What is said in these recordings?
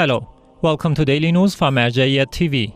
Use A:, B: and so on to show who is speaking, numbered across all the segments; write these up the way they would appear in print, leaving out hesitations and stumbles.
A: Hello, welcome to Daily News from Mazar-e TV.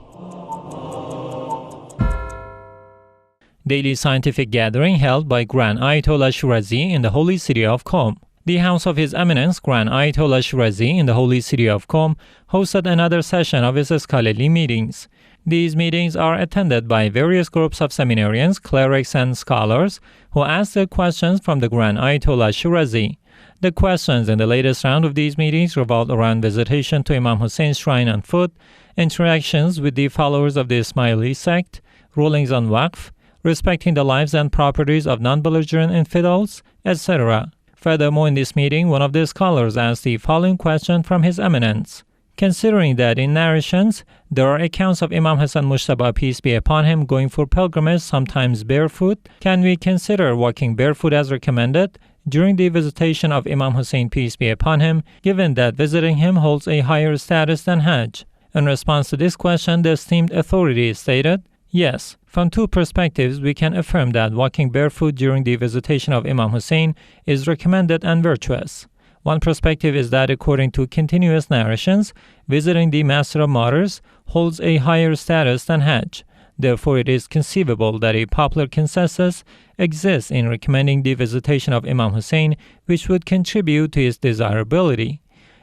A: Daily scientific gathering held by Grand Ayatollah Shirazi in the holy city of Qom. The House of His Eminence Grand Ayatollah Shirazi in the holy city of Qom hosted another session of his scholarly meetings. These meetings are attended by various groups of seminarians, clerics, and scholars who ask their questions from the Grand Ayatollah Shirazi. The questions in the latest round of these meetings revolved around visitation to Imam Hussein's shrine on foot, interactions with the followers of the Ismaili sect, rulings on Waqf, respecting the lives and properties of non-belligerent infidels, etc. Furthermore, in this meeting, one of the scholars asked the following question from His Eminence. Considering that in narrations, there are accounts of Imam Hassan Mujtaba, peace be upon him, going for pilgrimage, sometimes barefoot, can we consider walking barefoot as recommended during the visitation of Imam Hussein, peace be upon him, given that visiting him holds a higher status than Hajj? In response to this question, the esteemed authority stated, yes, from two perspectives we can affirm that walking barefoot during the visitation of Imam Hussein is recommended and virtuous. One perspective is that according to continuous narrations, visiting the Master of Martyrs holds a higher status than Hajj. Therefore, it is conceivable that a popular consensus exists in recommending the visitation of Imam Hussein, which would contribute to his desirability.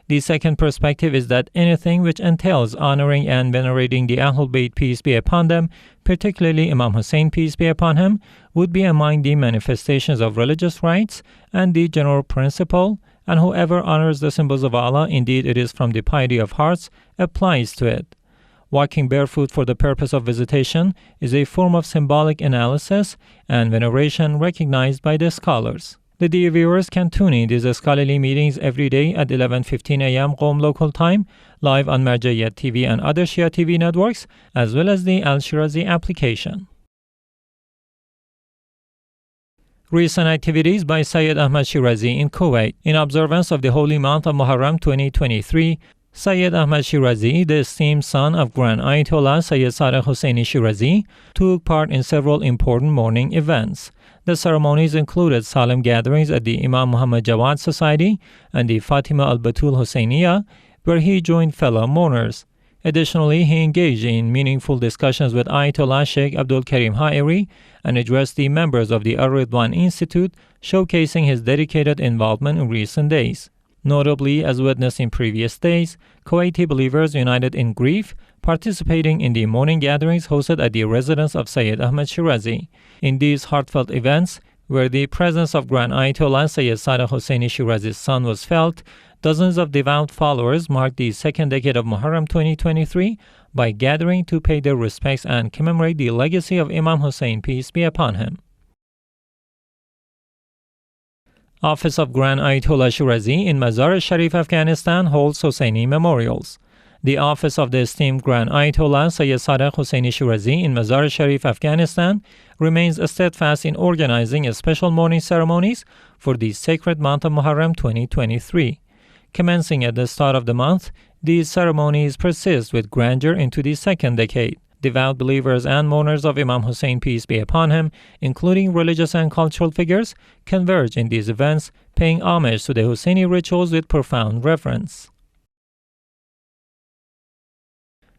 A: The second perspective is that anything which entails honoring and venerating the AhlulBayt, peace be upon them, particularly Imam Hussein, peace be upon him, would be among the manifestations of religious rights and the general principle, and whoever honors the symbols of Allah, indeed it is from the piety of hearts, applies to it. Walking barefoot for the purpose of visitation is a form of symbolic analysis and veneration recognized by the scholars. The dear viewers can tune in these scholarly meetings every day at 11:15 a.m. Qom local time, live on Mazar-e TV and other Shia TV networks, as well as the Al-Shirazi application. Recent activities by Sayyid Ahmed Shirazi in Kuwait. In observance of the holy month of Muharram 2023, Sayyid Ahmed Shirazi, the esteemed son of Grand Ayatollah Sayyid Sadiq Husseini Shirazi, took part in several important morning events. The ceremonies included solemn gatherings at the Imam Muhammad Jawad Society and the Fatima al-Batul Husseiniya, where he joined fellow mourners. Additionally, he engaged in meaningful discussions with Ayatollah Sheikh Abdul Karim Ha'iri and addressed the members of the Al-Ridwan Institute, showcasing his dedicated involvement in recent days. Notably, as witnessed in previous days, Kuwaiti believers united in grief, participating in the morning gatherings hosted at the residence of Sayyid Ahmed Shirazi. In these heartfelt events, where the presence of Grand Ayatollah Sayyid Sadiq Husseini Shirazi's son was felt, dozens of devout followers marked the second decade of Muharram 2023 by gathering to pay their respects and commemorate the legacy of Imam Hussein, peace be upon him. Office of Grand Ayatollah Shirazi in Mazar-e Sharif, Afghanistan holds Husseini memorials. The office of the esteemed Grand Ayatollah Sayyid Sadiq Husseini Shirazi in Mazar-e Sharif, Afghanistan remains steadfast in organizing special mourning ceremonies for the sacred month of Muharram 2023. Commencing at the start of the month, these ceremonies persist with grandeur into the second decade. Devout believers and mourners of Imam Hussein, peace be upon him, including religious and cultural figures, converge in these events, paying homage to the Husseini rituals with profound reverence.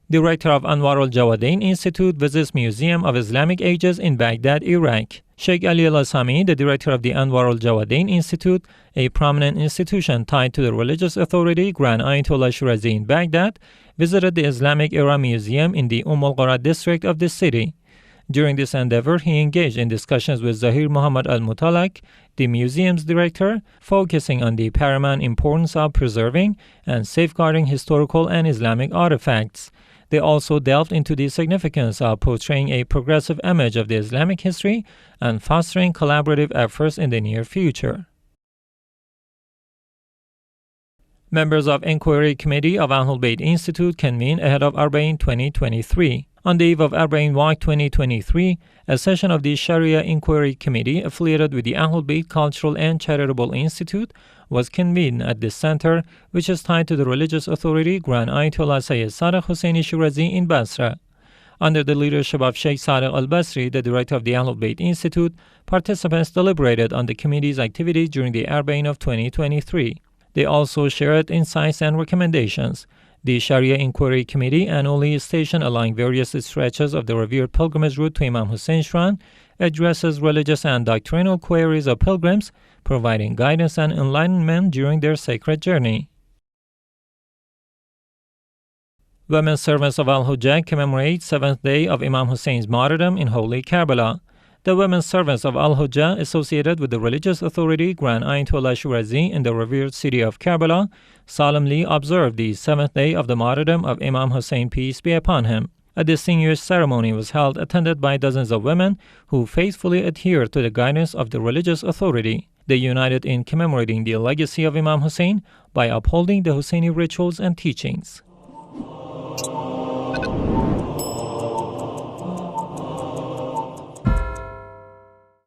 A: Director of Anwar al-Jawadain Institute visits Museum of Islamic Ages in Baghdad, Iraq. Sheikh Ali al-Asami, the director of the Anwar al-Jawadain Institute, a prominent institution tied to the religious authority Grand Ayatollah Shirazi in Baghdad, visited the Islamic Era Museum in the al-Qura district of the city. During this endeavor, he engaged in discussions with Zahir Muhammad al-Mutalak, the museum's director, focusing on the paramount importance of preserving and safeguarding historical and Islamic artifacts. They also delved into the significance of portraying a progressive image of the Islamic history and fostering collaborative efforts in the near future. Members of Inquiry Committee of AhlulBayt Institute convene ahead of Arbaeen 2023. On the eve of Arbaeen Walk 2023, a session of the Sharia Inquiry Committee affiliated with the AhlulBayt Cultural and Charitable Institute was convened at this center, which is tied to the religious authority Grand Ayatollah Sayyid Sadiq Husseini Shirazi in Basra. Under the leadership of Sheikh Sadiq al-Basri, the director of the AhlulBayt Institute, participants deliberated on the committee's activities during the Arbaeen of 2023. They also shared insights and recommendations. The Sharia Inquiry Committee, annually stationed along various stretches of the revered pilgrimage route to Imam Hussein Shrine, addresses religious and doctrinal queries of pilgrims, providing guidance and enlightenment during their sacred journey. Women servants of Al-Hujjah commemorate 7th day of Imam Hussein's martyrdom in holy Karbala. The women servants of Al-Hujjah, associated with the religious authority Grand Ayatollah Shirazi in the revered city of Karbala, solemnly observed the 7th day of the martyrdom of Imam Hussein, peace be upon him. A distinguished ceremony was held, attended by dozens of women who faithfully adhered to the guidance of the religious authority. They united in commemorating the legacy of Imam Hussein by upholding the Husseini rituals and teachings.